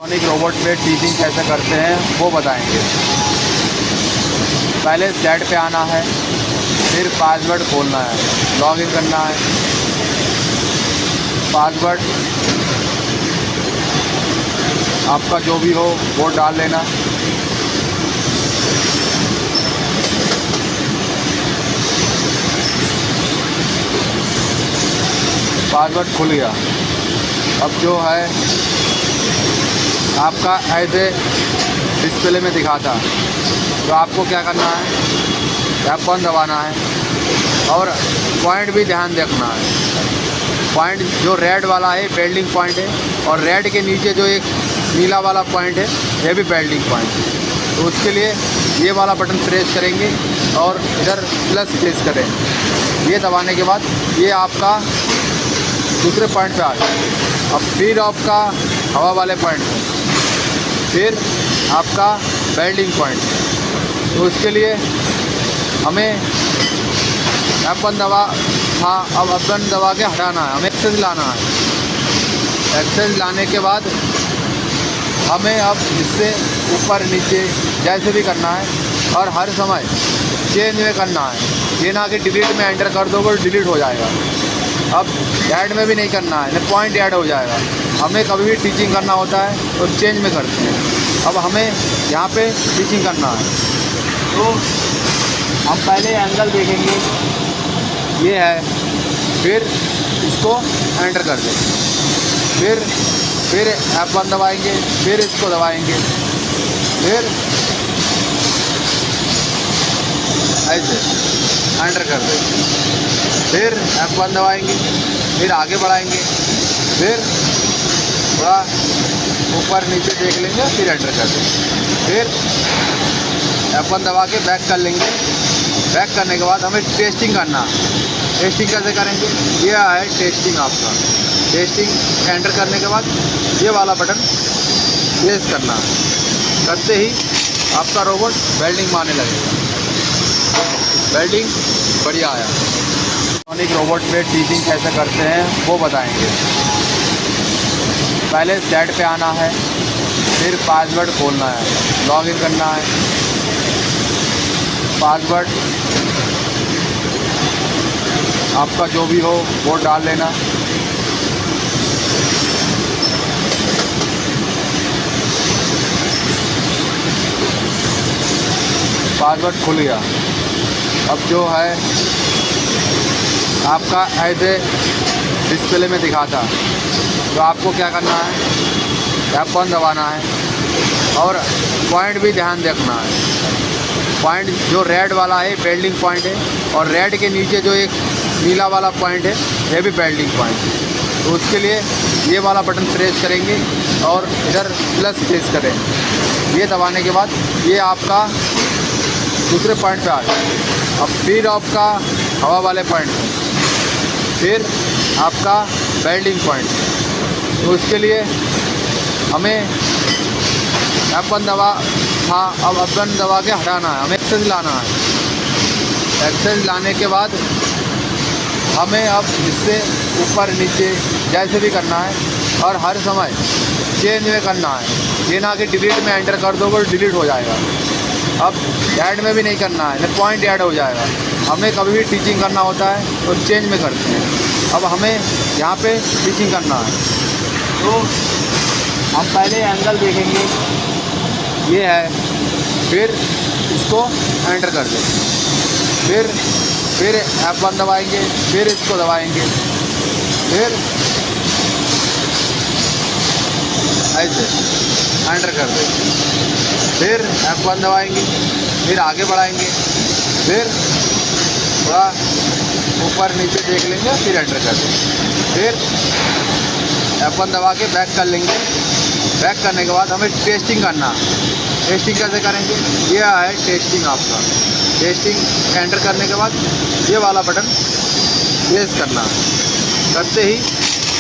Electronic robot पे teaching कैसे करते हैं वो बताएंगे। पहले सेट पे आना है, फिर पासवर्ड खोलना है, लॉगिन करना है। पासवर्ड आपका जो भी हो वो डाल लेना। पासवर्ड खुल गया। अब जो है आपका ऐसे डिस्प्ले में दिखाता, तो आपको क्या करना है, F1 दबाना है और पॉइंट भी ध्यान रखना है। पॉइंट जो रेड वाला है वेल्डिंग पॉइंट है, और रेड के नीचे जो एक नीला वाला पॉइंट है ये भी वेल्डिंग पॉइंट है। तो उसके लिए ये वाला बटन प्रेस करेंगे और इधर प्लस प्रेस करें। ये दबाने के बाद ये आपका दूसरे पॉइंट पे आ जाए। अब फिर आपका हवा वाले पॉइंट पे, फिर आपका वेल्डिंग पॉइंट। तो उसके लिए हमें F1 दबा अब F1 दबा के हटाना है, हमें एक्सेस लाना है। एक्सेस लाने के बाद हमें अब इससे ऊपर नीचे जैसे भी करना है, और हर समय चेंज में करना है। ये ना कि डिलीट में एंटर कर दोगे तो डिलीट हो जाएगा। अब ऐड में भी नहीं करना है, पॉइंट ऐड हो जाएगा। हमें कभी भी टीचिंग करना होता है तो चेंज में करते हैं। अब हमें यहाँ पे टीचिंग करना है, तो हम पहले एंगल देखेंगे, ये है, फिर इसको एंटर कर दें, फिर F1 दबाएंगे, फिर इसको दबाएंगे, फिर ऐसे एंटर कर देंगे, फिर F1 दबाएंगे, फिर आगे बढ़ाएंगे, फिर थोड़ा ऊपर नीचे देख लेंगे, फिर एंटर कर देंगे, फिर F1 दबा के बैक कर लेंगे। बैक करने के बाद हमें टेस्टिंग करना। टेस्टिंग कैसे करेंगे, ये है टेस्टिंग आपका। टेस्टिंग एंटर करने के बाद ये वाला बटन प्रेस करना। करते ही आपका रोबोट वेल्डिंग मारने लगेगा। वेल्डिंग बढ़िया आया। इलेक्ट्रॉनिक रोबोट पे टीचिंग कैसे करते हैं वो बताएंगे। पहले सेट पे आना है, फिर पासवर्ड खोलना है, लॉगिन करना है। पासवर्ड आपका जो भी हो वो डाल लेना। पासवर्ड खुल गया। अब जो है आपका ऐसे डिस्प्ले में दिखाता, तो आपको क्या करना है, F1 दबाना है और पॉइंट भी ध्यान रखना है। पॉइंट जो रेड वाला है वेल्डिंग पॉइंट है, और रेड के नीचे जो एक नीला वाला पॉइंट है ये भी वेल्डिंग पॉइंट है। तो उसके लिए ये वाला बटन प्रेस करेंगे और इधर प्लस प्रेस करें। ये दबाने के बाद ये आपका दूसरे पॉइंट पे आ जाए। अब फिर आपका हवा वाले पॉइंट पे, फिर आपका वेल्डिंग पॉइंट। तो उसके लिए हमें F1 अब F1 दबा के हटाना है, हमें एक्सेस लाना है। एक्सेस लाने के बाद हमें अब इससे ऊपर नीचे जैसे भी करना है, और हर समय चेंज में करना है। ये ना कि डिलीट में एंटर कर दोगे तो डिलीट हो जाएगा। अब ऐड में भी नहीं करना है, पॉइंट ऐड हो जाएगा। हमें कभी भी टीचिंग करना होता है तो चेंज में करते हैं। अब हमें यहाँ पे टीचिंग करना है, तो हम पहले एंगल देखेंगे, ये है, फिर इसको एंटर कर दें, फिर F1 दबाएंगे, फिर इसको दबाएंगे, फिर ऐसे एंटर कर देंगे, फिर F1 दबाएंगे, फिर आगे बढ़ाएंगे, फिर थोड़ा ऊपर नीचे देख लेंगे, फिर एंटर कर देंगे, फिर F1 दबा के बैक कर लेंगे। बैक करने के बाद हमें टेस्टिंग करना। टेस्टिंग कैसे करेंगे, ये है टेस्टिंग आपका। टेस्टिंग एंटर करने के बाद ये वाला बटन प्रेस करना। करते ही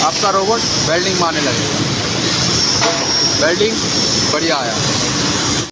आपका रोबोट वेल्डिंग मारने लगेगा। वेल्डिंग बढ़िया आया।